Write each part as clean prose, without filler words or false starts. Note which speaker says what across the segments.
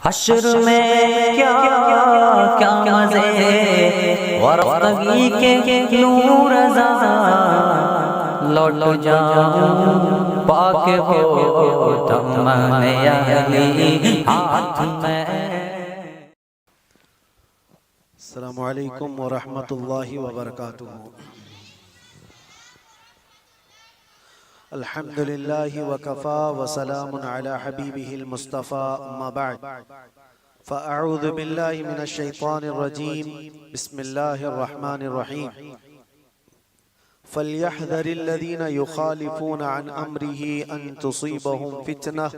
Speaker 1: हश्र में क्या क्या मज़े वरफ़्तगी के नूर ज़ा लौट जाऊं पाक हो दामन अली हाथ में।
Speaker 2: अस्सलामु अलैकुम व रहमतुल्लाहि व बरकातुहू। अल्हम्दुलिल्लाहि व कफ़ा व सलामुन अला हबीबिहिल मुस्तफ़ा अम्मा बअद फ़अऊज़ु बिल्लाहि मिनश शैतानिर रजीम बिस्मिल्लाहिर रहमानिर रहीम। फ़ल्यहज़रिल्लज़ीना युख़ालिफ़ूना अन अम्रिही अन तुसीबहुम फ़ितनह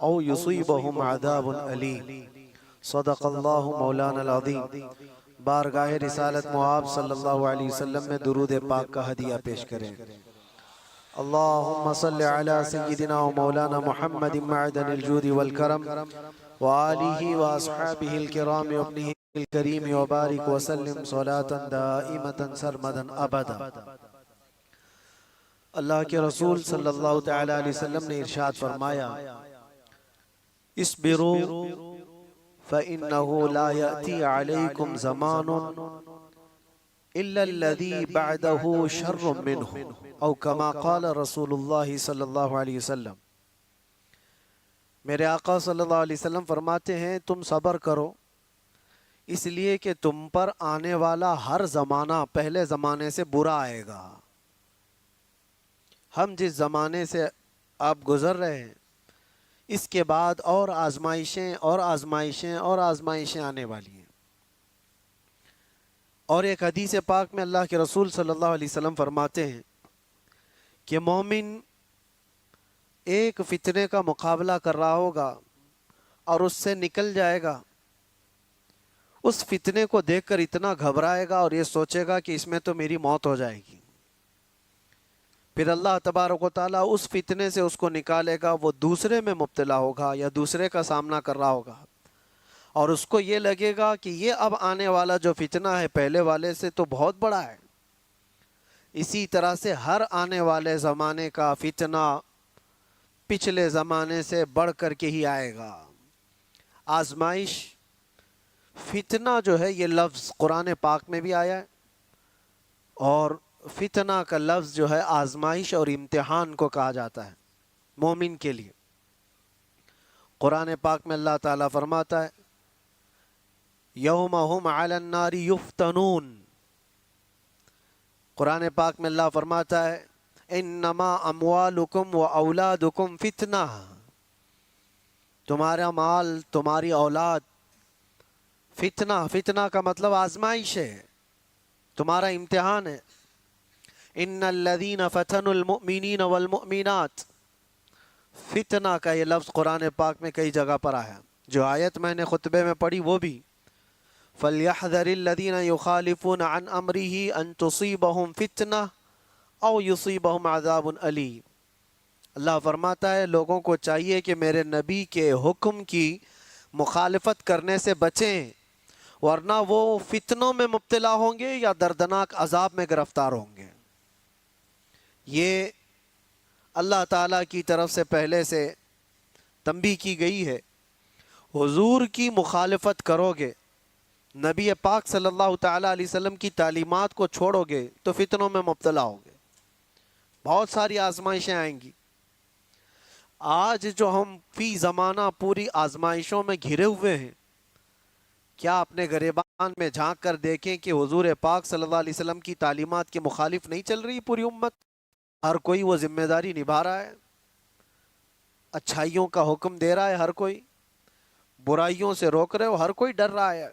Speaker 2: औ युसीबहुम अज़ाबुन अलीम। सदक़ल्लाहु मौलाना अज़ीम। बारगाह रिसालत मुआब सल्लल्लाहु अलैहि वसल्लम में दुरूद पाक का हदिया पेश करें। अल्लाहुम्मा सल्लि अला सय्यिदिना व मौलाना मुहम्मदिन मअदनिल जूदि वल करम व आलिहि व अस्हाबिहिल किराम व इब्निहिल करीम व बारिक व सल्लिम सलातन दाइमतन सरमदन अबदा। अल्लाह के रसूल सल्लल्लाहु तआला अलैहि वसल्लम ने इरशाद फरमाया, इस्बिरू फ़इन्नहु ला यअती अलैकुम ज़मानुन इल्लल्लज़ी बअदहु शर्रुम मिन्हु औ कमा क़ाल रसूलुल्लाह सल्लल्लाहु अलैहि वसल्लम। मेरे आका सल्लल्लाहु अलैहि वसल्लम फरमाते हैं, तुम सब्र करो इसलिए कि तुम पर आने वाला हर ज़माना पहले ज़माने से बुरा आएगा। हम जिस ज़माने से आप गुज़र रहे हैं इसके बाद और आजमाइशें और आजमाइशें और आजमाइशें आने वाली हैं। और एक हदीस पाक में अल्लाह के रसूल सल्लल्लाहु अलैहि वसल्लम फरमाते हैं कि मोमिन एक फितने का मुकाबला कर रहा होगा और उससे निकल जाएगा। उस फितने को देखकर इतना घबराएगा और ये सोचेगा कि इसमें तो मेरी मौत हो जाएगी। फिर अल्लाह तबारक व तआला उस फितने से उसको निकालेगा, वो दूसरे में मुब्तला होगा या दूसरे का सामना कर रहा होगा और उसको ये लगेगा कि ये अब आने वाला जो फितना है पहले वाले से तो बहुत बड़ा है। इसी तरह से हर आने वाले ज़माने का फितना पिछले ज़माने से बढ़ कर के ही आएगा। आजमाइश, फितना जो है ये लफ्ज़ कुरान पाक में भी आया है और फितना का लफ्ज़ जो है आजमाइश और इम्तिहान को कहा जाता है मोमिन के लिए। कुरान पाक में अल्लाह ताला फरमाता है, यौम हुम अलन नारी युफ्तनून। कुरान पाक में अल्लाह फरमाता है, इन्नमा अम्वालुकुम व औलादुकुम फितना। तुम्हारा माल, तुम्हारी औलाद फितना, फितना का मतलब आजमाइश है, तुम्हारा इम्तिहान है। इन्नल्लज़ीना फ़तनुल मुअमिनीन वल मुअमिनात। फितना का ये लफ्ज़ कुरान पाक में कई जगह पर आया। जो आयत मैंने खुतबे में पढ़ी वो भी, फ़ल्यहज़रिल्लज़ीना युख़ालिफ़ूना अन अम्रिही अन तुसीबहुम फ़ितना औ युसीबहुम अज़ाबुन अलीम। अल्लाह फरमाता है, लोगों को चाहिए कि मेरे नबी के हुक्म की मुखालफत करने से बचें, वरना वो फितनों में मुब्तला होंगे या दर्दनाक अजाब में गिरफ्तार होंगे। ये अल्लाह ताला की तरफ से पहले से तंबीह की गई है। हुजूर की मुखालफत करोगे, नबी पाक सल्लल्लाहु ताला अलैहि वसल्लम की तालीमात को छोड़ोगे तो फितनों में मुब्तला होगे, बहुत सारी आजमाइशें आएंगी। आज जो हम फी ज़माना पूरी आजमाइशों में घिरे हुए हैं, क्या अपने गिरेबान में झांक कर देखें कि हुजूर पाक सल्लल्लाहु अलैहि वसल्लम की तालीमात के मुखालिफ नहीं चल रही पूरी उम्मत। हर कोई वो जिम्मेदारी निभा रहा है, अच्छाइयों का हुक्म दे रहा है हर कोई, बुराइयों से रोक रहे हो हर कोई डर रहा है।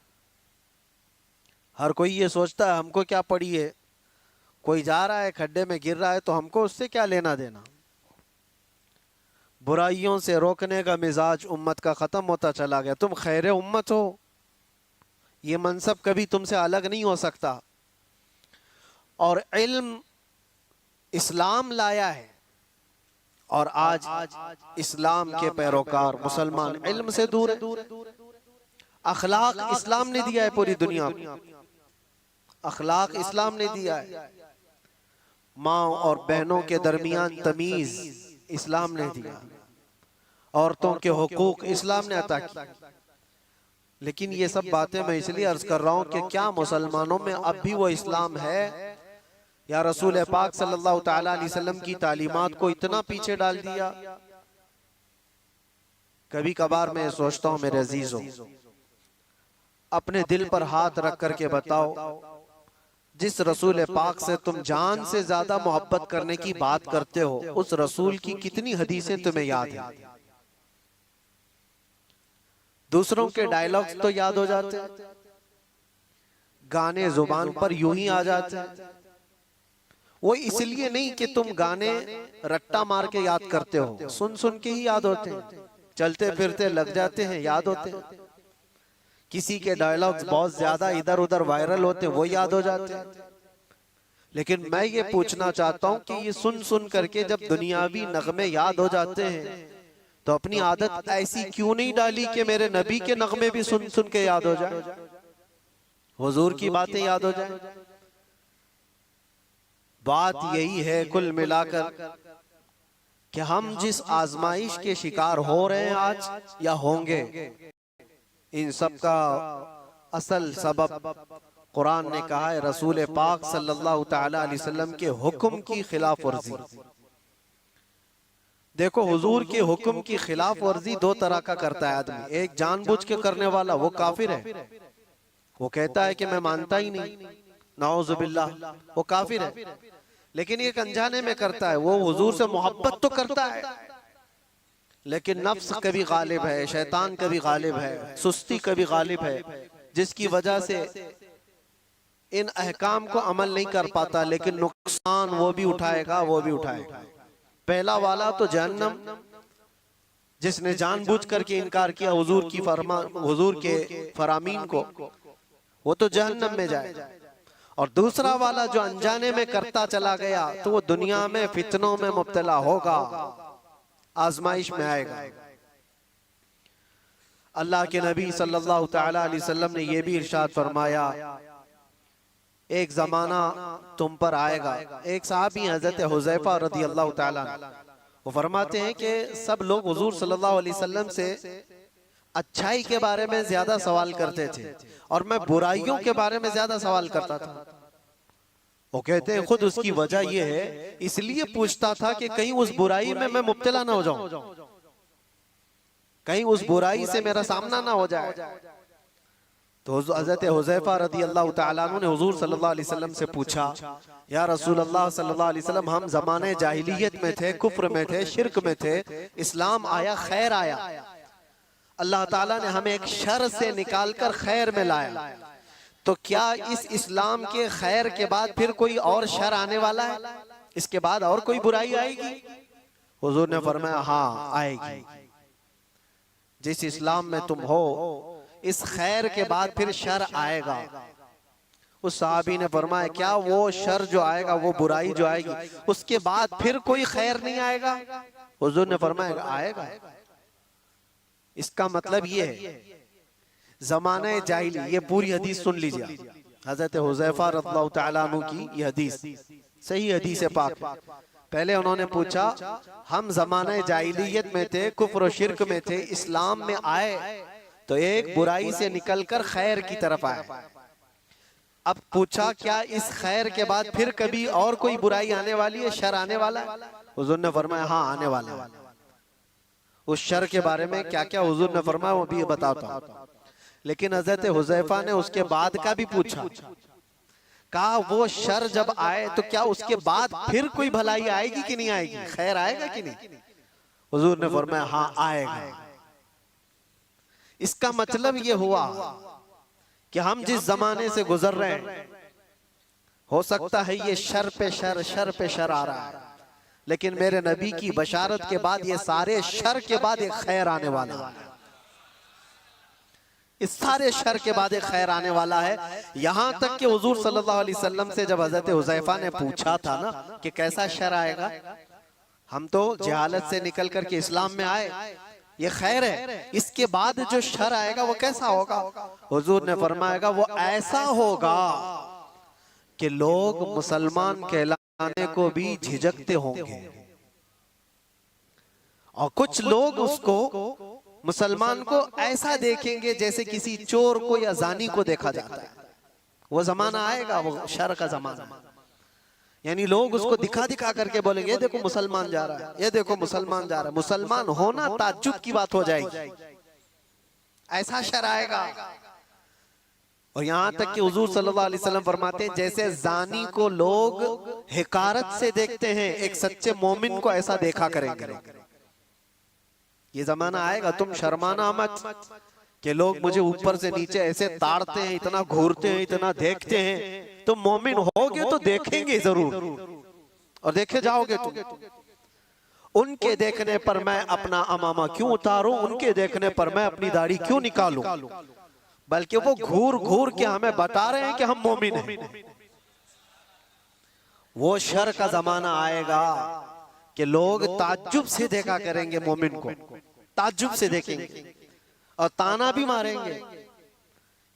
Speaker 2: हर कोई ये सोचता है हमको क्या पड़ी है, कोई जा रहा है खड्डे में गिर रहा है तो हमको उससे क्या लेना देना। बुराइयों से रोकने का मिजाज उम्मत का ख़त्म होता चला गया। तुम खैर उम्मत हो, ये मनसब कभी तुमसे अलग नहीं हो सकता। और इल्म इस्लाम लाया है और आज इस्लाम के पैरोकार मुसलमान इल्म से दूर है। अखलाक इस्लाम ने दिया है पूरी दुनिया को, अखलाक इस्लाम ने दिया है। माँ और बहनों के दरमियान तमीज़ इस्लाम ने दिया, औरतों के हुकूक इस्लाम ने अता किया। लेकिन ये सब बातें मैं इसलिए अर्ज कर रहा हूं कि क्या मुसलमानों में अब भी वो इस्लाम है, या रसूल पाक सल्लल्लाहु ताला अलैहि वसल्लम की तालीमात को इतना पीछे डाल दिया। कभी कभार मैं सोचता हूं मेरे अजीजों, अपने दिल पर हाथ रख करके बताओ, जिस रसूल पाक से तुम जान से ज्यादा मोहब्बत करने की बात करते हो, उस रसूल की कितनी हदीसें तुम्हें याद है? दूसरों के डायलॉग्स तो याद हो जाते, गाने जुबान पर यूं ही आ जाते हैं। वो इसलिए नहीं कि तुम गाने रट्टा मार के याद करते हो, सुन सुन के ही याद होते हैं, चलते फिरते लग जाते हैं, याद होते हैं। किसी के डायलॉग्स बहुत ज्यादा इधर उधर वायरल होते हैं, वो याद हो जाते हैं। लेकिन मैं ये पूछना चाहता हूं कि ये सुन सुन करके जब दुनियावी नगमे याद हो जाते हैं, तो अपनी आदत ऐसी क्यों नहीं डाली कि मेरे नबी के नगमे भी सुन सुन के याद हो जाए, हुजूर की बातें याद हो जाए। बात यही है कुल मिलाकर कि हम जिस आजमाइश के शिकार हो रहे हैं आज या होंगे, इन सब का असल सबब कुरान ने कहा है रसूल पाक सल्लल्लाहु ताला अलैहि वसल्लम के हुक्म की खिलाफ वर्जी। देखो, हुजूर के हुक्म की खिलाफ वर्जी दो तरह का करता है आदमी। एक जानबूझ के करने वाला, वो काफिर है, वो कहता है कि मैं मानता ही नहीं, नाउजुबिल्लाह, वो काफिर है। लेकिन एक अनजाने में करता है, वो हुजूर से मोहब्बत तो करता है, लेकिन नफ्स कभी गालिब है, शैतान कभी गालिब है, सुस्ती कभी गालिब है, जिसकी वजह से इन अहकाम को अमल नहीं कर पाता, लेकिन नुकसान वो भी उठाएगा, वो भी उठाएगा। पहला वाला तो जहन्नम, जिसने जानबूझ करके इनकार किया हुजूर के फरामीन को, वो तो जहन्नम में जाए। और दूसरा वाला जो अनजाने में करता चला गया, तो वो दुनिया में फितनों में मुब्तला होगा, आजमाइश में आएगा। अल्लाह के नबी सल्लल्लाहु ताला अलैहि वसल्लम ने यह भी इरशाद फरमाया, एक जमाना तुम पर आएगा। एक साहबी हजरत हुज़ैफा रज़ी अल्लाह ताला, वो फरमाते हैं कि सब लोग हुजूर सल्लल्लाहु अलैहि वसल्लम से अच्छाई के बारे में ज्यादा सवाल करते थे, और मैं बुराइयों के बारे में ज्यादा सवाल करता था। वो कहते हैं खुद उसकी वजह यह है, इसलिए पूछता था कि कहीं उस बुराई में मैं मुब्तला ना हो जाऊं, कहीं उस बुराई से मेरा सामना ना हो जाए। तो हज़रत हुज़ैफा रज़ी अल्लाह ताला अन्हु ने हुजूर सल्लल्लाहु अलैहि वसल्लम से पूछा, या रसूल अल्लाह सल्लल्लाहु अलैहि वसल्लम, हम ज़माने जाहिलियत में थे, कुफ्र में थे, शिर्क में थे, इस्लाम आया, खैर आया, अल्लाह ताला ने हमें एक शर से निकालकर खैर में लाया, तो क्या इस इस्लाम के खैर के बाद फिर कोई और शर आने वाला है? इसके बाद और कोई बुराई आएगी? हुजूर ने फरमाया, हाँ आएगी। जिस इस्लाम में तुम हो, इस खैर के बाद फिर शर आएगा। उस साहबी ने फरमाया, क्या वो शर जो आएगा, वो बुराई जो आएगी, उसके बाद फिर कोई खैर नहीं आएगा? हुजूर ने फरमाया, आएगा। इसका मतलब ये है, ज़माने जाहिली, ये पूरी हदीस सुन लीजिए, हजरत हुज़ैफा रज़ियल्लाहु ताला अन्हु की ये हदीस, सही हदीस है पाक। पहले उन्होंने पूछा, हम ज़माने जाहिलियत में थे, कुफ्र और शिर्क में थे, इस्लाम में आए तो एक बुराई से निकलकर खैर की तरफ आए। अब पूछा, क्या इस खैर के बाद फिर कभी और कोई बुराई आने वाली है, शर आने वाला है? हुजूर ने फरमाया, हाँ आने वाला है। उस शर के बारे में क्या क्या हुजूर ने फरमाया वो भी बताता हूं। लेकिन हजरत हुज़ैफा ने उसके बाद का भी पूछा, कहा वो शर जब आए तो क्या उसके बाद फिर कोई भलाई आएगी कि नहीं आएगी, खैर आएगा कि नहीं? हुजूर ने फरमाया, हाँ आएगा। इसका मतलब ये हुआ कि हम जिस जमाने से गुजर रहे हैं, हो सकता है ये शर पे शर आ रहा है, लेकिन मेरे नबी की बशारत के बाद ये सारे शर के बाद एक खैर आने वाला है। इस सारे शर के बाद एक खैर आने वाला है। यहां तक कि हुजूर सल्लल्लाहु अलैहि वसल्लम से जब हजरत हुज़ैफा ने पूछा था ना कि कैसा शर आएगा, हम तो जहालत से निकल करके इस्लाम में आए, ये खैर है, इसके बाद जो शर आएगा वो कैसा होगा? हुजूर ने फरमाएगा, वो ऐसा होगा कि लोग मुसलमान कहलाने को भी झिझकते होंगे, और कुछ लोग उसको मुसलमान को ऐसा देखेंगे जैसे किसी चोर को या जानी को देखा जाता है। वो जमाना आएगा, वो शर का जमाना, यानी लोग उसको दिखा दिखा करके बोलेंगे ये देखो मुसलमान जा रहा है, ये देखो मुसलमान जा रहा है। मुसलमान होना ताज्जुब की बात हो जाएगी, ऐसा शर आएगा। और यहां तक कि हुजूर सल्लल्लाहु अलैहि वसल्लम फरमाते हैं जैसे जानी को लोग हिकारत से देखते हैं, एक सच्चे मोमिन को ऐसा देखा करेंगे। ये जमाना आएगा, तुम शर्माना मत कि लोग मुझे ऊपर से नीचे ऐसे ताड़ते हैं, इतना घूरते हैं, इतना देखते हैं। तुम मोमिन होगे तो देखेंगे जरूर, और देखे जाओगे तुम। उनके देखने पर मैं अपना अमामा क्यों उतारूं, उनके देखने पर मैं अपनी दाढ़ी क्यों निकालूं, बल्कि वो घूर घूर के हमें बता रहे हैं कि हम मोमिन हैं। वो शर का जमाना आएगा कि लोग ताज्जुब से देखा करेंगे मोमिन को, ताज्जुब से देखेंगे और ताना भी मारेंगे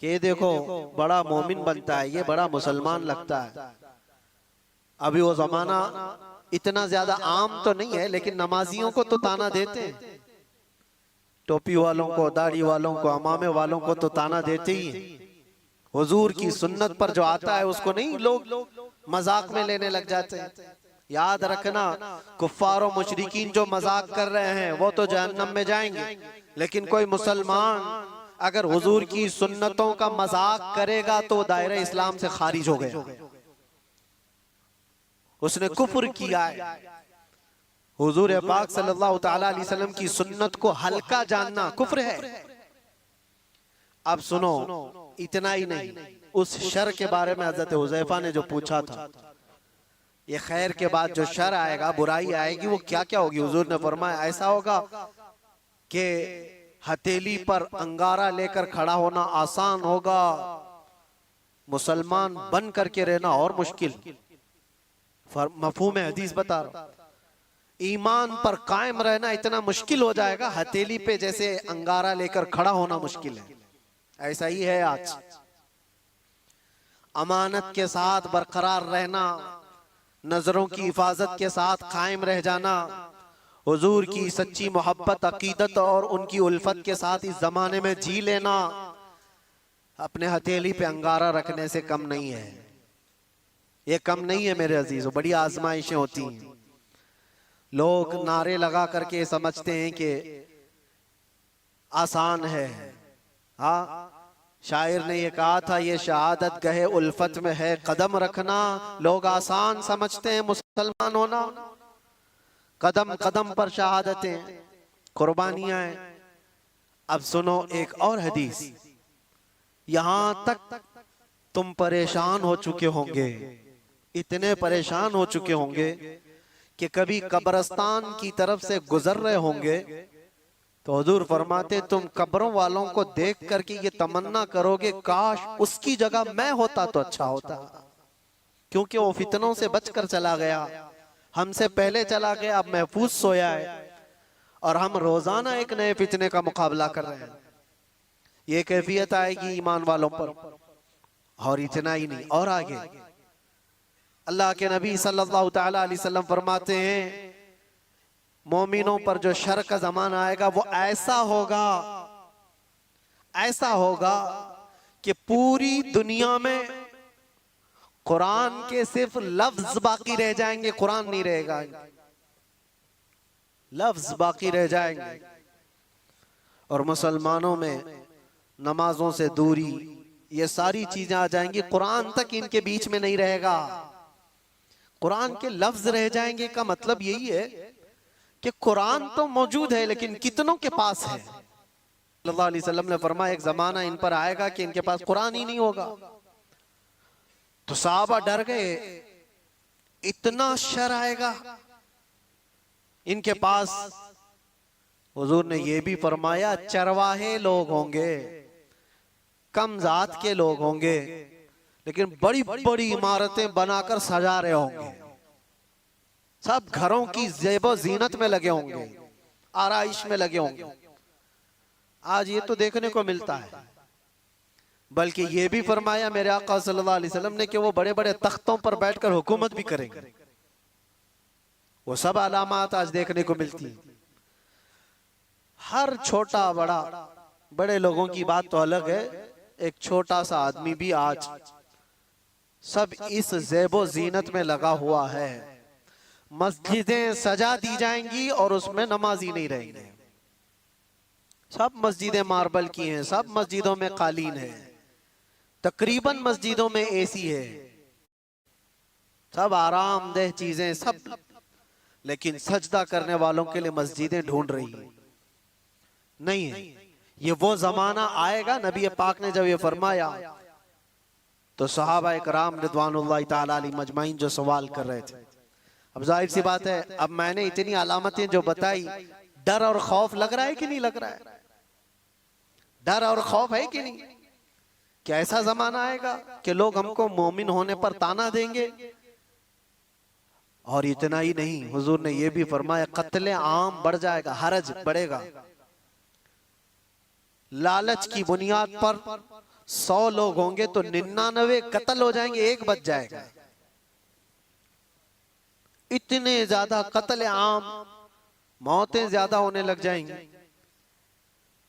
Speaker 2: कि ये देखो बड़ा मोमिन बनता है, ये बड़ा मुसलमान लगता है। अभी वो जमाना इतना ज्यादा आम तो नहीं है, लेकिन नमाजियों को तो ताना देते हैं, टोपी वालों को, दाढ़ी वालों को, अमामे वालों को तो ताना देते ही हैं। हुजूर की सुन्नत पर जो आता है उसको नहीं लोग मजाक में लेने लग जाते हैं। याद रखना, कुफ्फार और मुशरिकीन जो मजाक कर रहे हैं वो तो जहन्नम में जाएंगे, लेकिन कोई मुसलमान अगर हुजूर की सुन्नतों का मजाक करेगा तो दायरे इस्लाम से खारिज हो गया, उसने कुफ्र किया है। हुजूर पाक सल्लल्लाहु ताला अलैहि वसल्लम की सुन्नत को हल्का जानना कुफ्र है। अब सुनो, इतना ही नहीं, उस शर के बारे में हजरत हुज़ैफा ने जो पूछा था, ये खैर के बाद जो शर आएगा, बुराई आएगी, वो क्या क्या होगी। हुजूर ने फरमाया ऐसा होगा कि हथेली पर अंगारा लेकर खड़ा होना आसान होगा, मुसलमान बन करके रहना और मुश्किल। मफहूम हदीस बता रहा हूं, ईमान पर कायम रहना इतना मुश्किल हो जाएगा, हथेली पे जैसे अंगारा लेकर खड़ा होना मुश्किल है। ऐसा ही है आज। अमानत के साथ बरकरार रहना, नजरों की हिफाजत के साथ कायम रह जाना, हुजूर की सच्ची मोहब्बत, अकीदत और उनकी उल्फत के साथ इस जमाने में जी लेना अपने हथेली पे अंगारा रखने से कम नहीं है। ये कम नहीं है मेरे अजीजों, बड़ी आजमाइशें होती हैं। लोग नारे लगा करके समझते हैं कि आसान है। हाँ, शायर ने ये कहा था, ये शहादत गहे उल्फत में है कदम रखना। लोग आसान समझते हैं मुसलमान होना, कदम कदम पर शहादतें, कुर्बानियां हैं। अब सुनो एक और हदीस, यहां तक तुम परेशान हो चुके होंगे, इतने परेशान हो चुके होंगे कि कभी कब्रिस्तान की तरफ से गुजर रहे होंगे तो हुजूर फरमाते तुम कब्रों वालों को देख करके ये तमन्ना करोगे काश उसकी जगह मैं होता तो अच्छा होता, क्योंकि वो फितनों से बचकर चला गया, हमसे पहले चला गया, अब महफूज सोया है, और हम रोजाना एक नए फितने का मुकाबला कर रहे हैं। ये कैफियत आएगी ईमान वालों पर। और इतना ही नहीं, और आगे अल्लाह के नबी सल्लल्लाहु ताला अलैहि वसल्लम फरमाते हैं मोमिनों पर जो शर का जमाना आएगा वो ऐसा होगा कि पूरी दुनिया में कुरान के सिर्फ लफ्ज बाकी रह जाएंगे, कुरान नहीं रहेगा, लफ्ज बाकी रह जाएंगे। और मुसलमानों में नमाजों से दूरी, ये सारी चीजें आ जाएंगी, कुरान तक इनके बीच में नहीं रहेगा, कुरान के लफ्ज रह जाएंगे। का मतलब यही है कि कुरान तो मौजूद है लेकिन कितनों के पास है। सल्लल्लाहु अलैहि वसल्लम ने फरमाया एक जमाना इन पर आएगा कि इनके पास कुरान ही नहीं होगा। तो सहाबा डर गए, इतना शर आएगा इनके पास। हुजूर ने यह भी फरमाया चरवाहे लोग होंगे, कम जात के लोग होंगे, लेकिन बड़ी बड़ी इमारतें बनाकर सजा रहे होंगे, सब घरों की ज़ेबो ज़ीनत में लगे होंगे, आराइश में लगे होंगे। आज ये तो देखने को मिलता है। बल्कि ये भी फरमाया मेरे आका सल्लल्लाहु अलैहि वसल्लम ने कि वो बड़े बड़े तख्तों पर बैठकर हुकूमत भी करेंगे। वो सब अलामात आज देखने को मिलती हैं। हर छोटा बड़ा, बड़े लोगों की बात तो अलग है, एक छोटा सा आदमी भी आज सब इस ज़ेबो ज़ीनत में लगा हुआ है। मस्जिदें सजा दी जाएंगी और उसमें नमाजी नहीं रहेंगे। सब मस्जिदें मार्बल की हैं, सब मस्जिदों में कालीन है, तकरीबन मस्जिदों में एसी है, सब आरामदेह चीजें सब, लेकिन सजदा करने वालों के लिए मस्जिदें ढूंढ रही है, नहीं है। ये वो जमाना आएगा, नबी पाक ने जब ये फरमाया तो सहाबा इकराम रिदवानुल्लाह ताला अलैहिम मजमाइन जो सवाल कर रहे थे, अब जाहिर सी बात है, अब मैंने इतनी अलामतें जो बताई, डर और खौफ लग रहा है कि नहीं लग रहा है? डर और खौफ है कि नहीं? क्या ऐसा जमाना आएगा कि लोग हमको मोमिन होने पर ताना देंगे? और इतना ही नहीं, हुजूर ने यह भी फरमाया कत्ले आम बढ़ जाएगा, हरज बढ़ेगा। लालच की बुनियाद पर 100 लोग होंगे तो 99 कत्ल हो जाएंगे, एक बच जाएगा। इतने ज्यादा कत्ले आम, मौतें ज्यादा होने लग जाएंगी।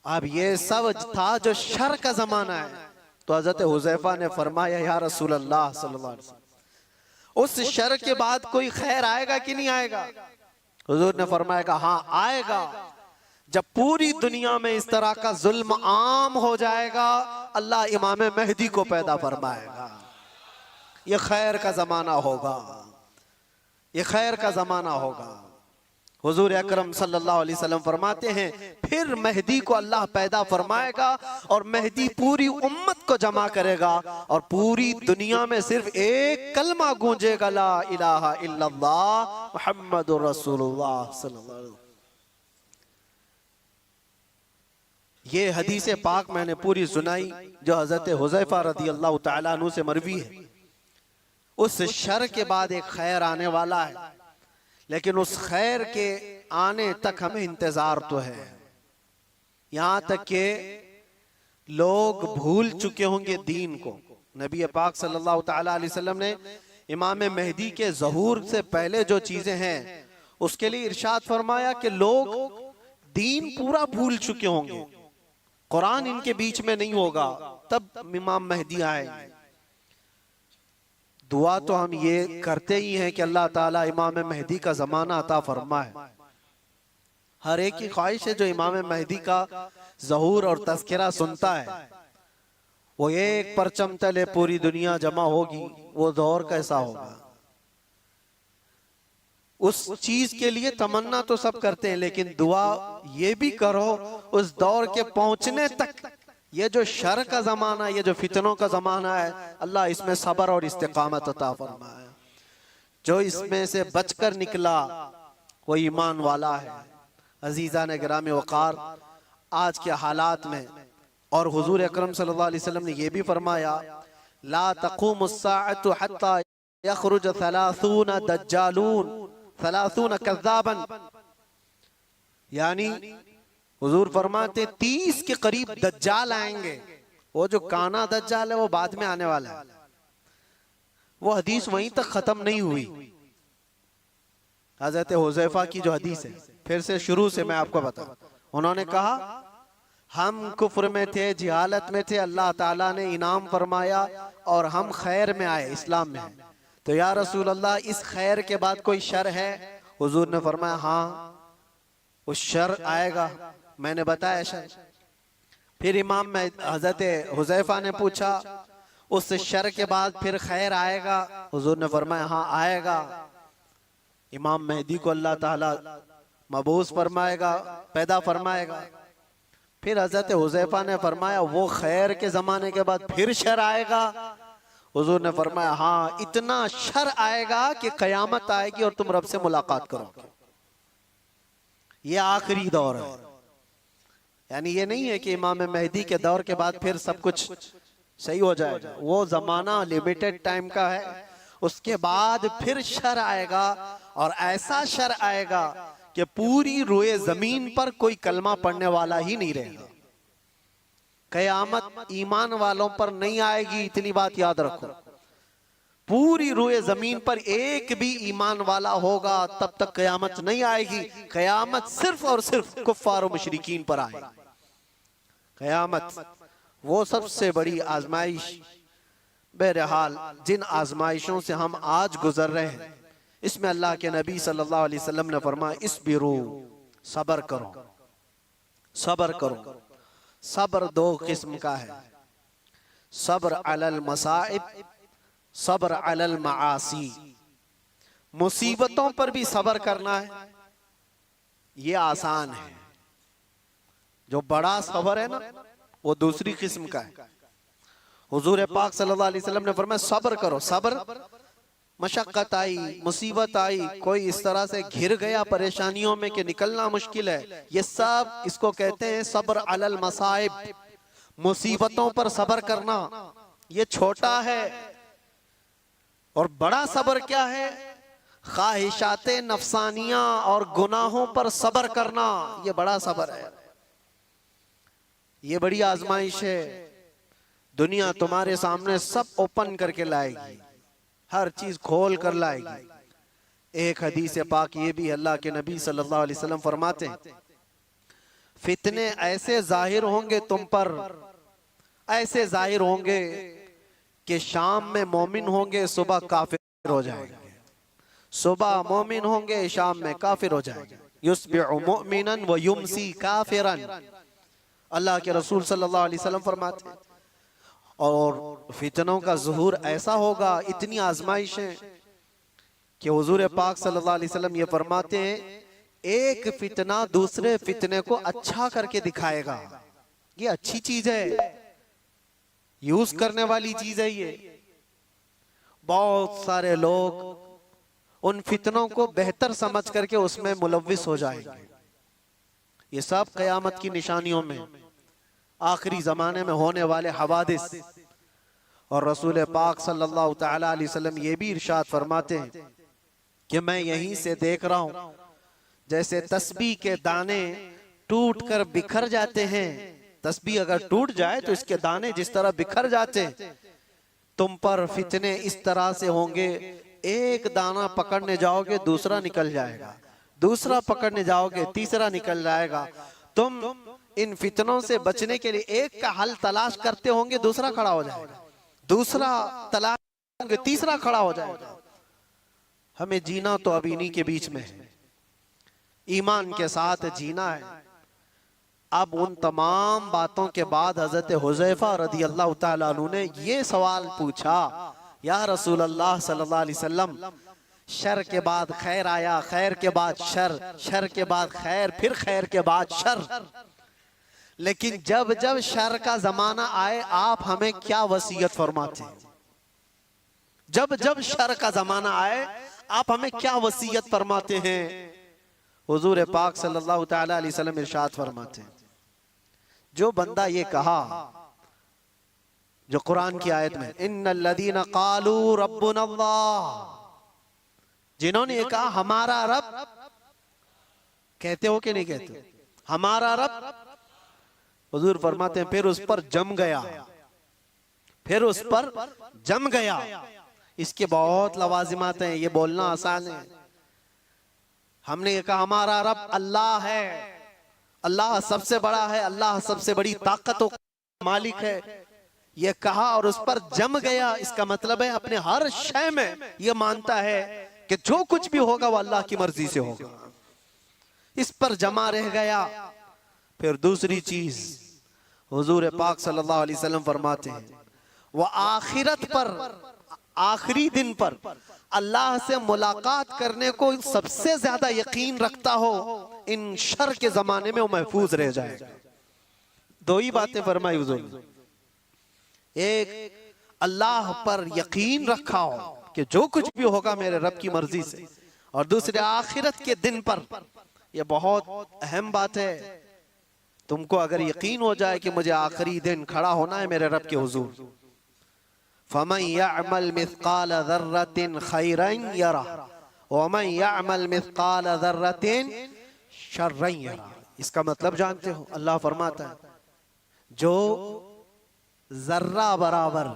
Speaker 2: अब ये सब था जो शर का जमाना है, तो हजरत हुज़ैफा ने फरमाया या रसूल अल्लाह सल्लल्लाहु अलैहि वसल्लम, उस शर के बाद कोई खैर आएगा कि नहीं आएगा? हुजूर ने फरमाया हाँ आएगा, जब पूरी दुनिया में इस तरह का जुल्म आम हो जाएगा, अल्लाह इमाम मेहदी को पैदा फरमाएगा। ये खैर का जमाना होगा, ये खैर का जमाना होगा। हुजूर अकरम सल्लल्लाहु अलैहि वसल्लम फरमाते हैं फिर मेहदी को अल्लाह पैदा फरमाएगा और मेहदी पूरी उम्मत को जमा करेगा और पूरी दुनिया में सिर्फ एक कलमा गूंजेगा, ला इलाहा इल्लल्लाह मुहम्मदुर रसूलुल्लाह सल्लल्लाहु अलैहि वसल्लम। ये हदीस पाक मैंने पूरी सुनाई जो हजरत हुज़ैफा रज़ी अल्लाह तआला अन्हु से मरवी है। उस शर के बाद एक खैर आने वाला है, लेकिन उस खैर के आने तक हमें इंतजार तो है। यहां तक के लोग भूल चुके होंगे दीन को। नबी पाक सल्लल्लाहु तआला अलैहि वसल्लम ने इमाम मेहदी के ज़हूर से पहले जो चीजें हैं उसके लिए इरशाद फरमाया कि लोग दीन पूरा भूल चुके होंगे, कुरान इनके बीच में नहीं होगा, तब इमाम मेहदी आएंगे। दुआ तो हम ये करते ही हैं कि अल्लाह ताला इमाम मेहदी का जमाना अता फरमाए। हर एक की ख्वाहिश है जो इमाम मेहदी का ज़हूर और तज़किरा सुनता है, वो एक परचम तले पूरी दुनिया जमा होगी, वो दौर कैसा होगा। उस चीज के लिए तमन्ना तो सब करते हैं, लेकिन दुआ ये भी करो उस दौर के पहुंचने तक। ये जो शर का जमाना, ये जो फितनों का जमाना है, अल्लाह इसमें सब्र और इस्तिकामत अता फरमाए। जो इसमें से बचकर निकला वो ईमान वाला है। अजीजा ने गिरामी वकार, आज के हालात में और हुजूर अकरम सल्लल्लाहु अलैहि वसल्लम ने यह भी फरमाया ला तक़ूमुस्साअतु हत्ता यख़रुज 30 दज्जालून 30 कज़्ज़ाबन, यानी हुजूर फरमाते 30 के करीब दज्जाल आएंगे। वो जो काना दज्जाल है वो बाद में आने वाला है। वो हदीस वहीं तक खत्म नहीं हुई। हजरत हुज़ैफा की जो हदीस है, फिर से शुरू से मैं आपको बताऊं। उन्होंने कहा हम कुफ्र में थे, जिहालत में थे, अल्लाह ताला ने इनाम फरमाया और हम खैर में आए, इस्लाम में। तो या रसूल अल्लाह, इस खैर के बाद कोई शर है? हुजूर ने फरमाया हाँ, उस शर आएगा, मैंने बताया शर। फिर इमाम में हजरत हुज़ैफा ने पूछा उस शर के बाद फिर खैर आएगा? हुजूर ने फरमाया हाँ आएगा। इमाम मेहदी को अल्लाह ताला मबूस फरमाएगा, पैदा फरमाएगा। फिर हजरत हुज़ैफा ने फरमाया वो खैर के जमाने के बाद फिर शर आएगा? हुजूर ने फरमाया हाँ, इतना शर आएगा कि कयामत आएगी और तुम रब से मुलाकात करोगे। ये आखिरी दौर है, यानी ये नहीं है कि इमाम मेहदी के दौर के बाद फिर सब कुछ सही हो जाएगा। वो जमाना लिमिटेड टाइम का है, उसके बाद फिर शर आएगा और ऐसा शर आएगा कि पूरी रोए जमीन पर कोई कलमा पढ़ने वाला ही नहीं रहेगा। कयामत ईमान वालों पर नहीं आएगी, इतनी बात याद रखो। पूरी रूए जमीन पर एक भी ईमान वाला होगा तब तक कयामत नहीं आएगी। कयामत सिर्फ और सिर्फ कुफ्फार और मुशरिकीन पर आएगी। कयामत वो सबसे बड़ी आजमाइश। बहरहाल जिन आजमाइशों से हम आज गुजर रहे हैं, इसमें अल्लाह के नबी सल्लल्लाहु अलैहि वसल्लम ने फरमाया, इस्बिरू, सब्र करो, सब्र करो। सब्र दो किस्म का है, सब्र अलल मसाइब, सब्र अलल मासी। मुसीबतों पर भी सब्र करना है, ये आसान है। जो बड़ा सब्र है ना, वो दूसरी किस्म का है। हुजूर पाक सल्लल्लाहु अलैहि वसल्लम ने फरमाया सब्र करो। सब्र, मशक्कत आई, मुसीबत आई, कोई इस तरह से घिर गया परेशानियों में कि निकलना मुश्किल है, ये सब इसको कहते हैं सब्र अलल मसाइब। मुसीबतों पर सब्र करना ये छोटा है। और बड़ा सब्र क्या है? ख्वाहिशाते नफसानियां और गुनाहों पर सब्र करना, ये बड़ा सब्र है। ये बड़ी आजमाइश है। दुनिया तुम्हारे सामने सब ओपन करके लाएगी, हर चीज खोल कर लाएगी। एक हदीस पाक ये भी अल्लाह के नबी सल्लल्लाहु अलैहि वसल्लम फरमाते हैं, फितने ऐसे जाहिर होंगे तुम पर, ऐसे जाहिर होंगे कि शाम में मोमिन होंगे, सुबह काफिर हो जाएंगे। सुबह मोमिन होंगे, शाम में काफिर हो जाएंगे। युस्बिउ मुमिनन व युमसी काफिरन, अल्लाह के रसूल सल्लल्लाहु अलैहि वसल्लम फरमाते हैं। और फितनों का ज़ुहूर ऐसा होगा, इतनी आजमाइशें कि हुजूर पाक सल्लल्लाहु अलैहि वसल्लम ये फरमाते हैं, एक फितना दूसरे फितने को अच्छा करके दिखाएगा। ये अच्छी चीज है, यूज करने वाली चीज है। ये बहुत सारे लोग उन फितनों को बेहतर समझ करके उसमें मुलव्विस हो जाएंगे। ये सब कयामत की निशानियों में, आखिरी जमाने में होने वाले हवादिस। और रसूल पाक सल्लल्लाहु तआला अलैहि वसल्लम ये भी इरशाद फरमाते हैं कि मैं यहीं से देख रहा हूं, जैसे तस्बीह के दाने टूट कर बिखर जाते हैं। तस्बीह अगर टूट जाए तो इसके दाने जिस तरह बिखर जाते हैं, तुम पर फितने इस तरह से होंगे, एक दाना पकड़ने जाओगे दूसरा निकल जाएगा, दूसरा पकड़ने जाओगे तीसरा निकल जाएगा। तुम इन फितनों से बचने के लिए एक का हल तलाश करते होंगे, दूसरा खड़ा हो जाएगा, दूसरा तलाश होंगे, तीसरा खड़ा हो जाएगा। हमें जीना तो अब इन्हीं के बीच में है, ईमान के साथ जीना है। अब उन तमाम बातों के बाद हजरत हुज़ैफा रदी अल्लाह ताला अन्हु ने ये सवाल पूछा, या रसूल अल्लाह सल्लल्लाहु अलैहि वसल्लम, शर के बाद खैर आया, खैर के बाद शर, शर के बाद खैर, फिर खैर के बाद शर, लेकिन जब जब शर का जमाना आए आप हमें क्या वसीयत फरमाते हैं? जब जब शर का जमाना आए आप हमें क्या वसीयत फरमाते हैं? हुजूर पाक सल्लल्लाहु तआला अलैहि वसल्लम इरशाद फरमाते हैं, जो बंदा ये कहा, जो कुरान की आयत में इन्नल्लज़ीना क़ालू रब्बुनल्लाह, जिन्होंने ये कहा हमारा रब, कहते हो कि नहीं कहते हमारा रब? हुजूर फरमाते हैं फिर उस पर जम गया, फिर उस पर जम गया। इसके बहुत लवाजिमात हैं, ये बोलना आसान है। हमने ये कहा हमारा रब अल्लाह है, अल्लाह सबसे बड़ा है, अल्लाह सबसे बड़ी ताकतों का मालिक है, ये कहा और उस पर जम गया। इसका मतलब है अपने हर शय में ये मानता है कि जो कुछ भी होगा वो अल्लाह की मर्जी से होगा, इस पर जमा रह गया। फिर दूसरी चीज हुजूर पाक सल्लल्लाहु अलैहि वसल्लम फरमाते हैं, वो आखिरत पर, आखिरी दिन पर अल्लाह से मुलाकात करने को सबसे ज्यादा यकीन रखता हो, इन शर के जमाने में वो महफूज रह जाएगा। दो ही बातें फरमाई हुजूर ने, एक अल्लाह पर यकीन रखा हो कि जो कुछ भी होगा मेरे रब की मर्जी से, और दूसरे आखिरत के दिन पर। यह बहुत अहम बात है। तुमको अगर यकीन हो जाए कि मुझे आखिरी दिन खड़ा होना है मेरे रब के हुजूर, फमन यअमल मिस्काल ज़र्रतिन खैरन यरा वमन यअमल मिस्काल ज़र्रतिन शर्रन यरा। इसका मतलब जानते हो, अल्लाह फरमाता है जो जर्रा बराबर,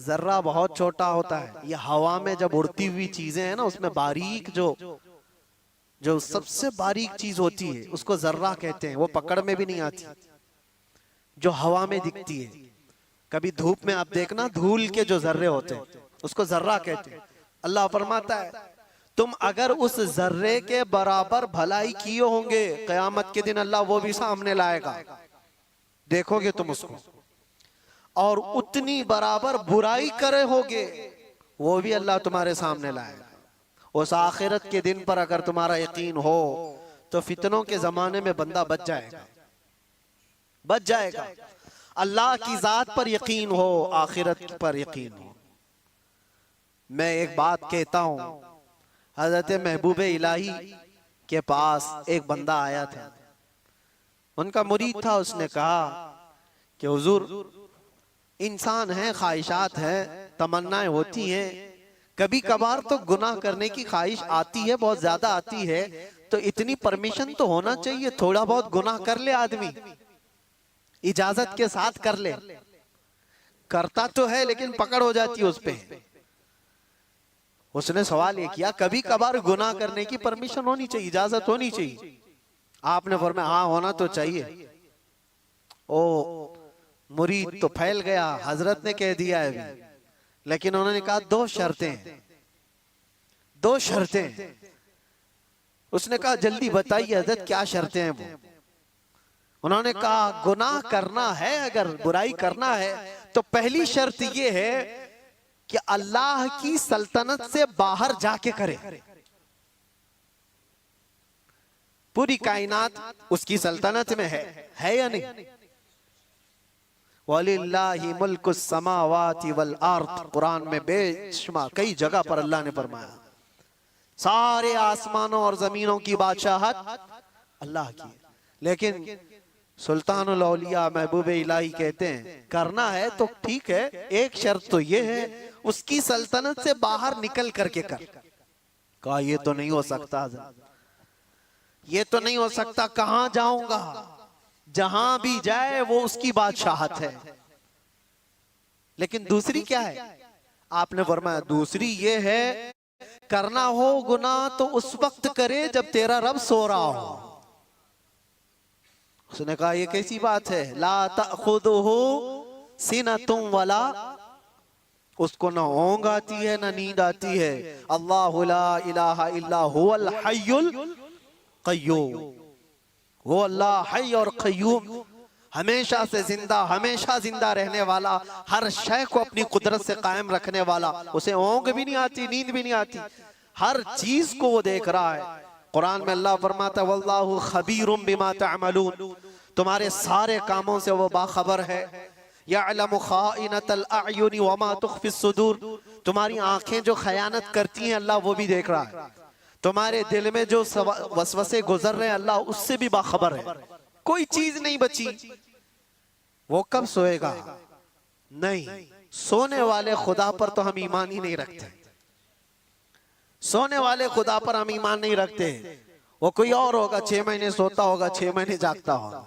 Speaker 2: जर्रा बहुत छोटा होता है। ये हवा में जब उड़ती हुई चीजें हैं ना, उसमें बारीक जो सबसे बारीक चीज होती है उसको जर्रा कहते हैं। वो पकड़ में भी नहीं आती, जो हवा में दिखती है। कभी धूप में आप देखना, धूल के जो जर्रे होते हैं उसको जर्रा कहते हैं। अल्लाह फरमाता है तुम अगर उस जर्रे के बराबर भलाई किए होंगे, कयामत के दिन अल्लाह वो भी सामने लाएगा, देखोगे तुम उसको, और उतनी बराबर बुराई करे होगे, वो भी अल्लाह तुम्हारे सामने लाएगा। उस आखिरत के दिन पर अगर तुम्हारा यकीन हो तो फितनों के जमाने में बंदा बच जाएगा, बच जाएगा। अल्लाह की जात पर यकीन हो, आखिरत पर यकीन हो। मैं एक बात कहता हूं, हजरत महबूब इलाही के पास एक बंदा आया था, उनका मुरीद था। उसने कहा कि हुजूर, इंसान है, ख्वाहिशात हैं, तमन्नाएं होती हैं, कभी कभार तो गुनाह करने की ख्वाहिश आती है, बहुत ज्यादा आती है, तो इतनी परमिशन तो होना चाहिए, थोड़ा बहुत गुनाह कर ले आदमी, इजाजत के साथ कर ले। करता तो है लेकिन पकड़ हो जाती है उस पे। उसने सवाल ये किया, कभी कभार गुनाह करने की परमिशन होनी चाहिए, इजाजत होनी चाहिए? आपने फरमाया हाँ, होना तो चाहिए। ओ मुरीद तो फैल गया, हजरत ने कह दिया है अभी, लेकिन उन्होंने कहा दो शर्तें हैं, दो शर्तें। उसने कहा जल्दी बताइए हजरत क्या शर्तें हैं वो? उन्होंने कहा गुनाह करना है, अगर बुराई करना है तो पहली शर्त ये है कि अल्लाह की सल्तनत से बाहर जाके करे। पूरी कायनात उसकी सल्तनत में है या नहीं? वलिल्लाहि मुल्कुस समावाति वल अर्द, कुरान में बेशुमार कई जगह पर अल्लाह ने फरमाया सारे आसमानों और जमीनों की बादशाहत अल्लाह की है। लेकिन सुल्तानुल औलिया महबूब इलाही कहते हैं करना है तो ठीक है, एक शर्त तो ये है उसकी सल्तनत से बाहर निकल करके कर। कहा ये तो नहीं हो सकता, ये तो नहीं हो सकता, कहां जाऊंगा? जहां भी जाए वो उसकी बादशाहत है। लेकिन दूसरी क्या है? आपने फरमाया दूसरी ये है करना हो गुनाह तो उस वक्त करे जब तेरा रब सो रहा हो। उसने कहा ये कैसी बात है? ला तअखुदुहु सिनतुम वला, उसको ना ऊंघ आती है ना नींद आती है। अल्लाहु ला इलाहा इल्ला हुवल हय्युल क़य्यूम, वो अल्लाह हय और क़य्यूम, हमेशा से जिंदा, हमेशा जिंदा रहने वाला, हर शय को अपनी कुदरत से कायम रखने वाला। उसे ऊंघ भी नहीं आती, नींद भी नहीं आती, हर चीज को वो देख रहा है। कुरान में अल्लाह फरमाता है वल्लाहु खबीरुम बिमा तअमलून, तुम्हारे सारे कामों से वो बाखबर है। यअलमु खाइनतल अयुनि वमा तुख्फिस सुदूर, तुम्हारी आंखें जो खयानत करती हैं अल्लाह वो भी देख रहा है। तुम्हारे दिल में जो वसवसे गुजर रहे हैं अल्लाह उससे भी बाखबर है। कोई चीज नहीं बची। वो कब सोएगा? नहीं, सोने वाले खुदा पर तो हम ईमान ही नहीं रखते। सोने वाले खुदा पर हम ईमान नहीं रखते। वो कोई और होगा, 6 महीने सोता होगा, 6 महीने जागता होगा।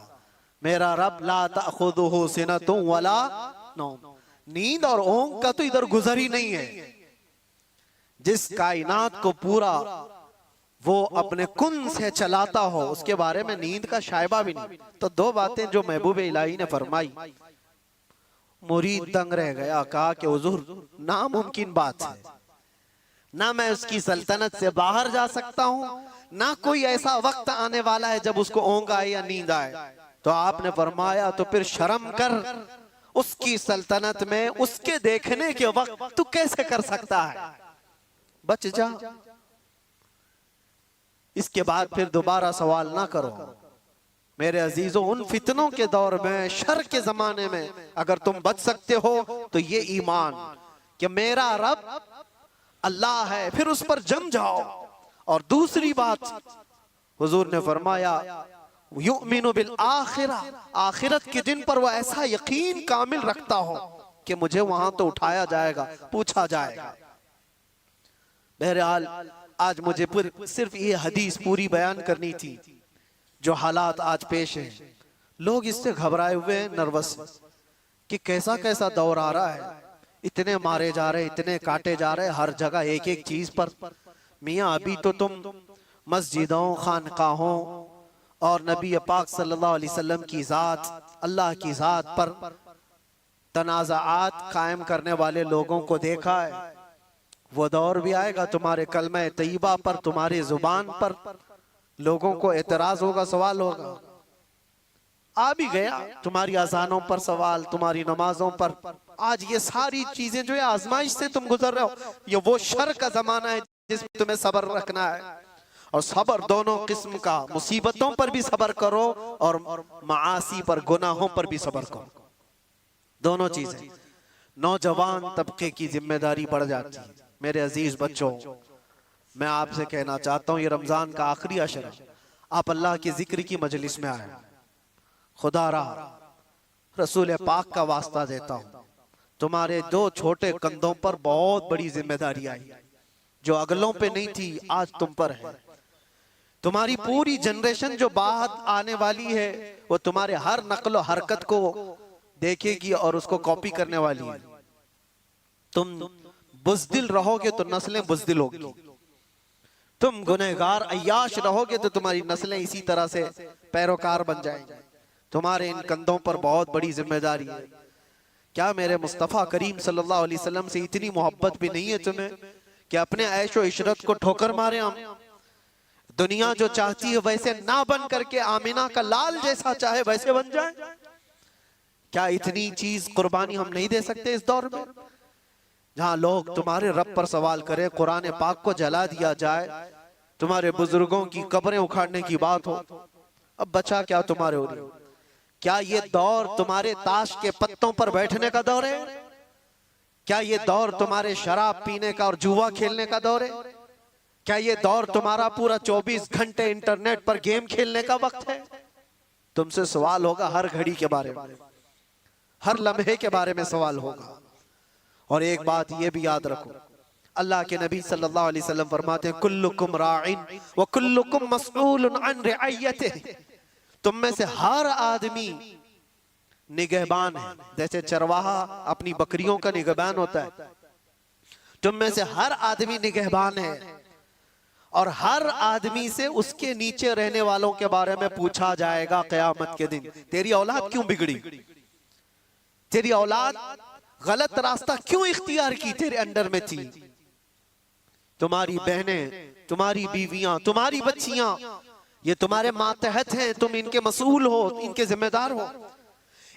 Speaker 2: मेरा रब ला तअखुदुहु सिनतुम वला नौम, नींद और ऊंघ का तो इधर गुजर ही नहीं है। जिस कायनात को पूरा वो अपने कुन से चलाता हो उसके बारे में नींद का शायबा भी नहीं। तो दो बातें जो महबूब इलाही ने फरमाई, मुरीद दंग रह गया। कहा कि हुजूर नामुमकिन बात है, ना मैं उसकी सल्तनत से बाहर जा सकता हूं, ना कोई ऐसा वक्त आने वाला है जब उसको ऊंघ आए या नींद आए। तो आपने फरमाया तो फिर शर्म कर, उसकी सल्तनत में उसके देखने के वक्त तू कैसे कर सकता है? बच जा। इसके बाद फिर दोबारा सवाल ना करो। मेरे अजीजों, उन फितनों के दौर में, शर के जमाने में अगर तुम बच सकते हो तो ये ईमान कि मेरा रब अल्लाह है, फिर उस पर जम जाओ। और दूसरी बात हुजूर ने फरमाया युमिनु बिल आखिरा, आखिरत के दिन पर वो ऐसा यकीन कामिल रखता हो कि मुझे वहां तो उठाया जाएगा, पूछा जाएगा। बहरहाल आज मुझे सिर्फ ये हदीस पूरी बयान करनी थी। जो हालात आज पेश हैं, लोग इससे घबराए हुए हैं, नर्वस कि कैसा कैसा दौर आ रहा है। इतने मारे जा रहे, इतने काटे जा रहे, हर जगह एक एक चीज पर। मियाँ अभी तो तुम मस्जिदों, खानकाहों और नबी पाक सल्लल्लाहु अलैहि वसल्लम की ज़ात, अल्लाह की ज़ात पर तनाज़ात कायम करने वाले लोगों को देखा है। वो दौर भी आएगा तुम्हारे कलमे तैयबा पर, तुम्हारी जुबान पर लोगों को एतराज होगा, सवाल होगा। आ भी गया तुम्हारी अजानों पर सवाल, तुम्हारी नमाजों पर। आज ये सारी चीजें जो है आजमाइश से तुम गुजर रहे हो। ये वो शर का जमाना है जिसमें तुम्हें सब्र रखना है। और सब्र दोनों किस्म का, मुसीबतों पर भी सब्र करो और मासी पर, गुनाहों पर भी सब्र करो। दोनों चीजें नौजवान तबके की जिम्मेदारी बढ़ जाती है। मेरे अजीज बच्चों, मैं आपसे कहना चाहता हूँ, ये रमजान का आखिरी अशर है, आप अल्लाह के जिक्र की मजलिस में आए। खुदा रहा, रसूल पाक का वास्ता देता हूँ, तुम्हारे दो छोटे कंधों पर बहुत बड़ी जिम्मेदारी आई, जो अगलों पे नहीं थी आज तुम पर है। तुम्हारी पूरी जनरेशन जो बाद आने वाली है वो तुम्हारे हर नकलो हरकत को देखेगी और उसको कॉपी करने वाली है। तुम बुज़दिल रहोगे तो नस्लें बुज़दिल होगी, तुम गुनहगार अय्याश रहोगे तो तुम्हारी नस्लें इसी तरह से पैरोकार बन जाएंगी। तुम्हारे इन कंधों पर बहुत बड़ी जिम्मेदारी है। क्या मेरे मुस्तफ़ा करीम सल्लल्लाहु अलैहि वसल्लम से इतनी मोहब्बत भी नहीं है तुम्हें कि अपने ऐशो इशरत को ठोकर मारे हम? दुनिया जो चाहती है वैसे ना बन करके आमिना का लाल जैसा चाहे वैसे बन जाए। क्या इतनी चीज कुर्बानी हम नहीं दे सकते इस दौर में, जहां लोग तुम्हारे रब पर सवाल करें, कुरान पाक को जला दिया जाए, तुम्हारे बुजुर्गों की कब्रें उखाड़ने की बात हो? अब बचा क्या तुम्हारे हो रही? क्या ये दौर तुम्हारे ताश के पत्तों पर बैठने का दौर है? क्या ये दौर तुम्हारे शराब पीने का और जुआ खेलने का दौर है? क्या ये दौर तुम्हारा पूरा 24 घंटे इंटरनेट पर गेम खेलने का वक्त है? तुमसे सवाल होगा हर घड़ी के बारे में, हर लम्हे के बारे में सवाल होगा। और एक बात ये भी याद रखो, अल्लाह के नबी सल्लल्लाहु अलैहि वसल्लम फरमाते हैं, कुल्लुकुम राइन व कुल्लुकुम मसऊलुन अन रिअयतिही। तुम में से हर आदमी निगहबान है, जैसे चरवाहा अपनी बकरियों का निगहबान होता है। तुम में से हर आदमी निगहबान है और हर आदमी से उसके नीचे रहने वालों के बारे में पूछा जाएगा क़यामत के दिन। तेरी औलाद क्यों बिगड़ी? तेरी औलाद गलत रास्ता क्यों इख्तियार की तेरे अंडर में थी? तुम्हारी बहनें, तुम्हारी बीवियां, तुम्हारी बच्चियां, ये तुम्हारे मातहत हैं, तुम इनके मसूल हो, इनके जिम्मेदार हो।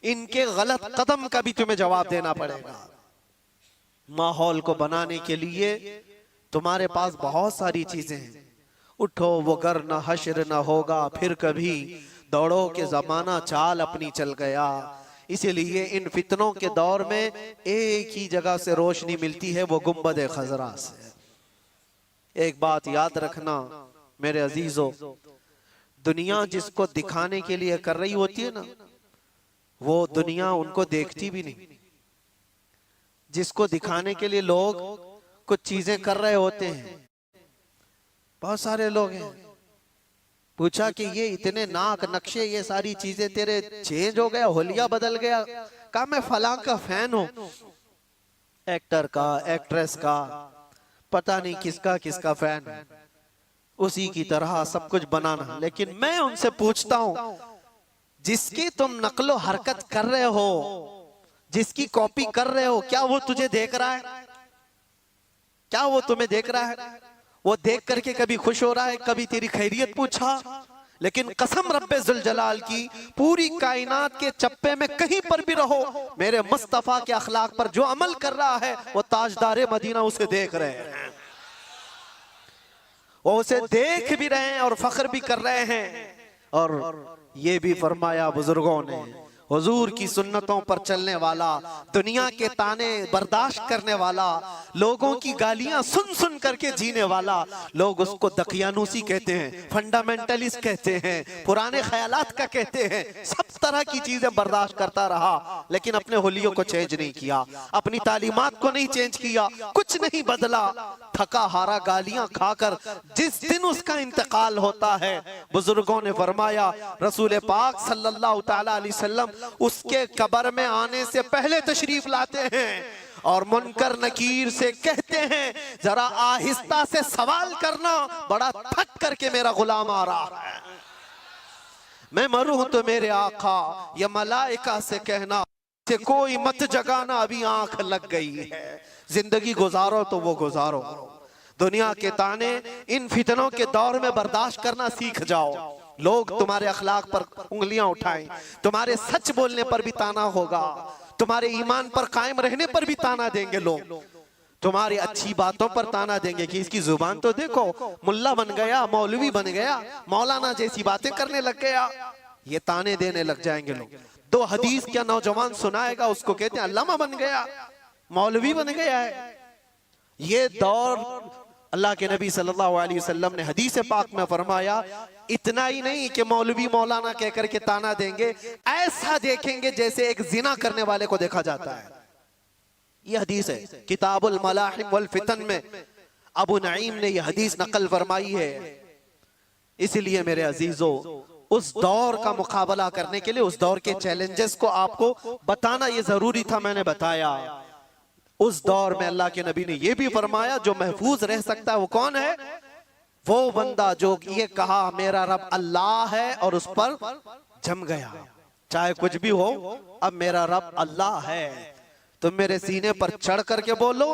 Speaker 2: इनके गलत कदम का भी तुम्हें जवाब देना पड़ेगा। माहौल को बनाने के लिए तुम्हारे पास बहुत सारी चीजें हैं। उठो वो गर न हश्र न होगा फिर कभी, दौड़ो के जमाना चाल अपनी चल गया। इसीलिए इन फितनों के दौर में एक ही जगह से रोशनी मिलती है, वो गुंबद खजरा से। एक बात याद रखना मेरे अजीजों, दुनिया जिसको दिखाने के लिए कर रही होती है ना, वो दुनिया उनको देखती भी नहीं। जिसको दिखाने के लिए लोग कुछ चीजें कर रहे होते हैं, बहुत सारे लोग हैं, पूछा कि ये इतने नाक नक्शे, ये सारी चीजें तेरे चेंज हो गया, होलिया बदल गया? कहा मैं फलां का फैन हूं, एक्टर का, एक्ट्रेस का, पता नहीं किसका किसका फैन है, उसी की तरह सब कुछ बनाना। लेकिन मैं उनसे पूछता हूं, जिसकी तुम नकलो हरकत कर रहे हो, जिसकी कॉपी कर रहे हो, क्या वो तुझे देख रहा है? क्या वो तुम्हें देख रहा है? वो देख करके कभी खुश हो रहा है, कभी तेरी खैरियत पूछा? लेकिन कसम रब्बे जुल जलाल की, पूरी कायनात के चप्पे में कहीं पर भी रहो, मेरे मुस्तफा के अखलाक पर जो अमल कर रहा है वो ताजदारे मदीना उसे देख रहे हैं, वो उसे देख भी रहे हैं और फख्र भी कर रहे हैं। और ये भी फरमाया बुजुर्गों ने, हुजूर की सुन्नतों पर चलने वाला, दुनिया के ताने बर्दाश्त करने वाला, लोगों की गालियां सुन सुन करके जीने वाला, लोग उसको दकियानूसी कहते हैं, फंडामेंटलिस्ट कहते हैं, पुराने ख्यालात का कहते हैं, सब तरह की चीजें बर्दाश्त करता रहा, लेकिन अपने हुलियों को चेंज नहीं किया, अपनी तालीमात को नहीं चेंज किया, कुछ नहीं बदला। थका हारा गालियां खाकर जिस दिन उसका इंतकाल होता है, बुजुर्गों ने फरमाया, रसूल पाक सल्लल्लाहु तआला अलैहि वसल्लम उसके कब्र में आने से पहले तशरीफ लाते हैं और मुनकर नकीर से कहते हैं जरा आहिस्ता से सवाल करना, बड़ा थक करके मेरा गुलाम आ रहा है। मैं मरूं तो मेरे आका या मलाइका से कहना से कोई मत जगाना, अभी आंख लग गई है। जिंदगी गुजारो तो वो गुजारो। दुनिया के ताने इन फितनों के दौर में बर्दाश्त करना सीख जाओ। लोग तुम्हारे अखलाक पर उंगलियां उठाएं, तुम्हारे सच बोलने पर भी ताना होगा, तुम्हारे ईमान पर कायम रहने पर भी ताना देंगे लोग, तुम्हारी अच्छी बातों पर ताना देंगे कि इसकी जुबान तो देखो, मुल्ला बन गया, मौलवी बन गया, मौलाना जैसी बातें करने लग गया। ये ताने देने लग जाएंगे लोग। दो हदीस क्या नौजवान सुनाएगा, उसको कहते हैं अल्लामा बन गया, मौलवी बन गया है। ये दौर अल्लाह के नबी सल्लल्लाहु अलैहि वसल्लम ने हदीस पाक में फरमाया, इतना ही नहीं कि मौलवी मौलाना कहकर के ताना देंगे, ऐसा देखेंगे जैसे एक जिना करने वाले को देखा जाता है। ये हदीस है किताबुल मलाहिम वल फितन में अबू नईम ने यह हदीस नकल फरमाई है। इसलिए मेरे अजीजों, उस दौर का मुकाबला करने के लिए, उस दौर के चैलेंजेस को आपको बताना ये जरूरी था, मैंने बताया। उस दौर में अल्लाह के नबी ने यह भी फरमाया, जो महफूज रह सकता है वो कौन है? वो बंदा जो ये कहा मेरा रब अल्लाह है और उस पर जम गया, चाहे कुछ भी हो, अब मेरा रब अल्लाह है। तुम मेरे सीने पर चढ़ करके बोलो,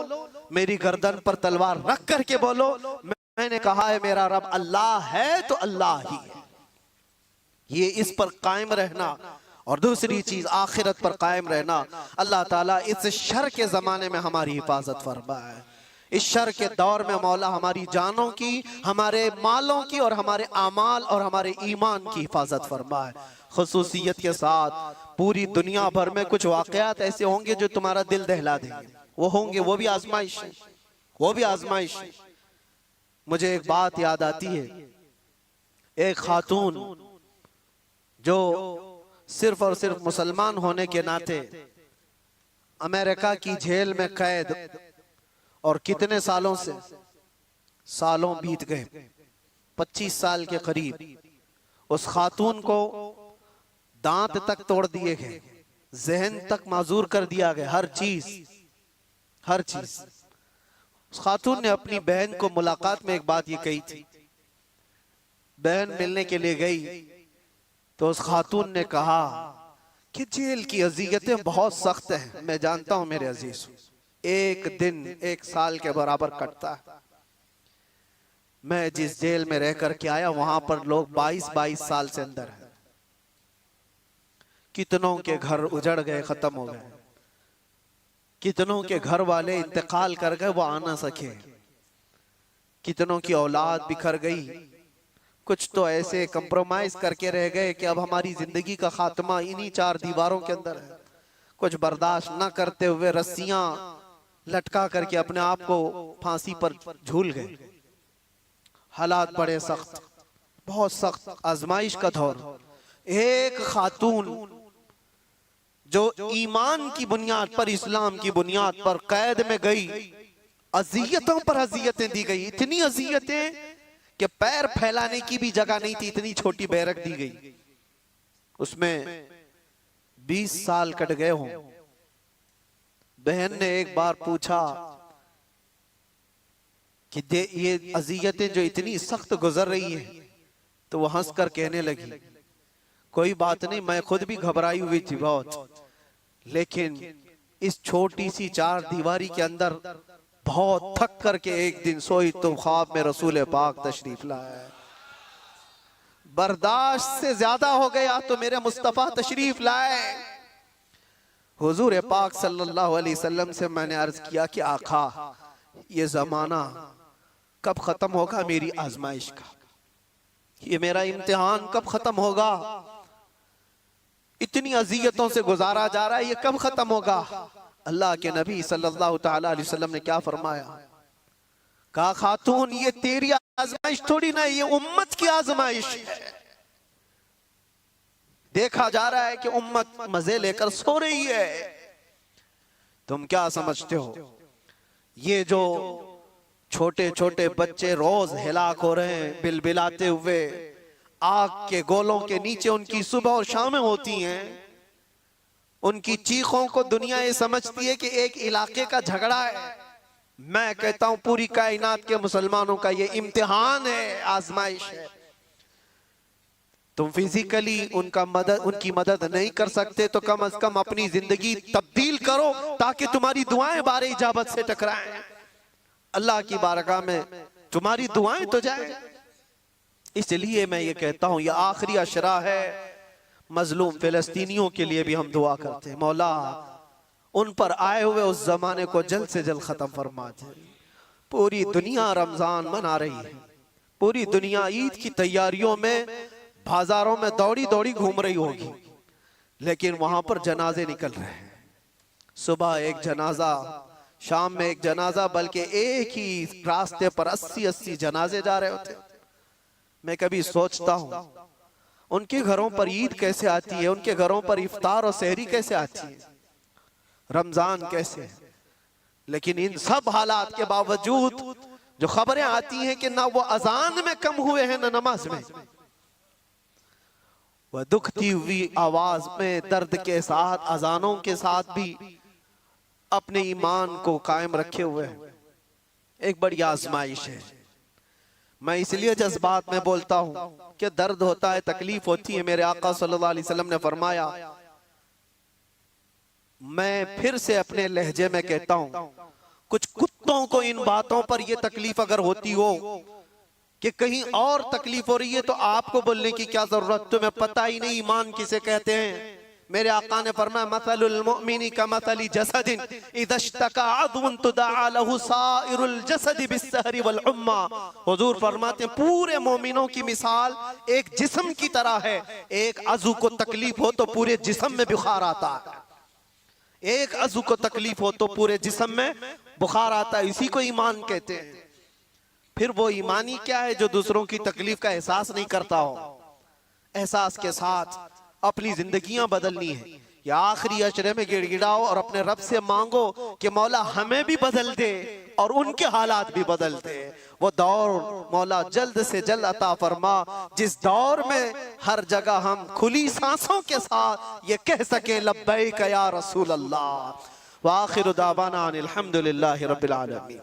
Speaker 2: मेरी गर्दन पर तलवार रख करके बोलो, मैंने कहा है मेरा रब अल्लाह है तो अल्लाह ही है। ये इस पर कायम रहना, और दूसरी चीज आखिरत पर कायम रहना। अल्लाह ताला इस शर के जमाने में हमारी हिफाजत फरमाए। इस शर के दौर में मौला हमारी जानों की, हमारे मालों की और हमारे आमाल और हमारे ईमान की हिफाजत फरमाए। खुसूसियत के साथ पूरी दुनिया भर में कुछ वाकयात ऐसे होंगे जो तुम्हारा दिल दहला देंगे, वो होंगे, वो भी आजमाइश है, वो भी आजमाइश है। मुझे एक बात याद आती है, एक खातून जो सिर्फ और सिर्फ मुसलमान होने के नाते अमेरिका की जेल में कैद, और कितने सालों से, सालों बीत गए, 25 साल के करीब। उस खातून को दांत तक तोड़ दिए गए, जहन तक माजूर कर दिया गया, हर चीज। उस खातून ने अपनी बहन को मुलाकात में एक बात ये कही थी। बहन मिलने के लिए गई तो उस खातून ने कहा कि जेल की अजियतें बहुत सख्त हैं। मैं जानता हूं मेरे अजीज, एक दिन 1 साल के बराबर कटता है। मैं जिस जेल में रह कर के आया, वहां पर लोग 22-22 साल से अंदर हैं। कितनों के घर उजड़ गए, खत्म हो गए, कितनों के घर वाले इंतकाल कर गए, वो आ ना सके, कितनों की औलाद बिखर गई, कुछ तो ऐसे कंप्रोमाइज करके रह गए कि अब हमारी जिंदगी का खात्मा इन्हीं 4 दीवारों के अंदर है। कुछ बर्दाश्त न करते हुए रस्सियां लटका करके अपने आप को फांसी पर झूल गए। हालात बड़े सख्त, बहुत सख्त आजमाइश का दौर। एक खातून जो ईमान की बुनियाद पर, इस्लाम की बुनियाद पर कैद में गई, अजियतों पर अजियतें दी गई, इतनी अजियतें कि पैर फैलाने की भी जगह नहीं थी, इतनी छोटी बैरक दी गई। उसमें 20 साल कट गए हों। बहन ने एक बार पूछा कि ये अजियतें जो इतनी सख्त गुजर रही हैं, तो वो हंसकर कहने लगी, कोई बात नहीं, मैं खुद भी घबराई हुई थी बहुत, लेकिन इस छोटी सी 4 दीवारी के अंदर बहुत थक करके एक दिन सोई तो ख्वाब में रसूल पाक तशरीफ लाए। बर्दाश्त से ज्यादा हो गया तो मेरे मुस्तफा तशरीफ लाए। हुजूर पाक सल्लल्लाहु अलैहि वसल्लम से मैंने अर्ज किया कि आका, ये जमाना कब खत्म होगा मेरी आजमाइश का, ये मेरा इम्तिहान कब खत्म होगा, इतनी अजियतों से गुजारा जा रहा है, ये कब खत्म होगा। अल्लाह के नबी सल्लल्लाहु ताला अलैहि वसल्लम ने क्या फरमाया, कहा खातून ये तेरी आजमाइश थोड़ी ना, ये उम्मत की आजमाइश है। देखा जा रहा है कि उम्मत मजे लेकर सो रही है। तुम क्या समझते हो, ये जो छोटे छोटे बच्चे रोज हिलाक हो रहे हैं बिलबिलाते हुए, आग के गोलों के नीचे उनकी सुबह और शामें होती हैं, उनकी चीखों को दुनिया ये समझती है कि एक इलाके का झगड़ा है। मैं कहता हूं पूरी कायनात के मुसलमानों का ये इम्तिहान है, आजमाइश है। तुम फिजिकली उनकी मदद नहीं कर सकते तो कम से कम अपनी जिंदगी तब्दील करो ताकि तुम्हारी दुआएं बारे इजाबत से टकराएं। अल्लाह की बारगाह में तुम्हारी दुआएं तो जाए। इसलिए मैं ये कहता हूं, यह आखिरी अशरा है। मजलूम फिलिस्तीनियों के लिए भी हम दुआ करते हैं, मौला उन पर आए हुए उस जमाने को जल्द से जल्द खत्म फरमा दे। पूरी दुनिया रमजान मना रही है, पूरी दुनिया ईद की तैयारियों में बाजारों में दौड़ी दौड़ी घूम रही होगी, लेकिन वहां पर जनाजे निकल रहे हैं। सुबह एक जनाजा, शाम में एक जनाजा, बल्कि एक ही रास्ते पर 80-80 जनाजे जा रहे होते। मैं कभी सोचता हूं उनके घरों पर ईद कैसे आती है, उनके घरों पर इफ्तार और सहरी कैसे आती है, रमजान कैसे। लेकिन इन सब हालात के बावजूद जो खबरें आती हैं कि ना वो अजान में कम हुए हैं ना नमाज में, वह दुखती हुई आवाज में दर्द के साथ अजानों के साथ भी अपने ईमान को कायम रखे हुए हैं। एक बड़ी आजमाइश है। मैं इसलिए जज्बात में बोलता हूं कि दर्द होता है, तकलीफ होती है। मेरे आका सल्लल्लाहु अलैहि वसल्लम ने फरमाया, मैं फिर से अपने लहजे में कहता हूं, कुछ कुत्तों को इन बातों पर यह तकलीफ अगर होती हो कि कहीं और तकलीफ हो रही है तो आपको बोलने की क्या जरूरत, तुम्हें पता ही नहीं ईमान किसे कहते हैं। मेरे आका ने फरमाया, मसलुल मुमिनी का मसली जसदिन इज़ा इश्तका अदुन तुदआ लहु साइरुल जसदि बिस्सहरी वल उम्मा। हुजूर फरमाते हैं, पूरे मोमिनों की मिसाल एक जिस्म की तरह है। एक अज़ू को तकलीफ हो तो पूरे जिस्म में बुखार आता है, एक अज़ू को तकलीफ हो तो पूरे जिस्म में बुखार आता है। इसी को ईमान कहते हैं। फिर वो ईमानी क्या है जो दूसरों की तकलीफ का एहसास नहीं करता हो। एहसास के साथ अपनी जिंदगियां बदलनी है। या आखिरी अशरे में गिड़गिड़ाओ और अपने रब से मांगो कि मौला हमें भी बदल दे और उनके हालात भी बदल दे। वो दौर मौला जल्द से जल्द अता फरमा जिस दौर में हर जगह हम खुली सांसों के साथ ये कह सके लब्बैक या रसूल अल्लाह। व आखिरु दावाना अनिल हम्दुलिल्लाहि रब्बिल आलमीन।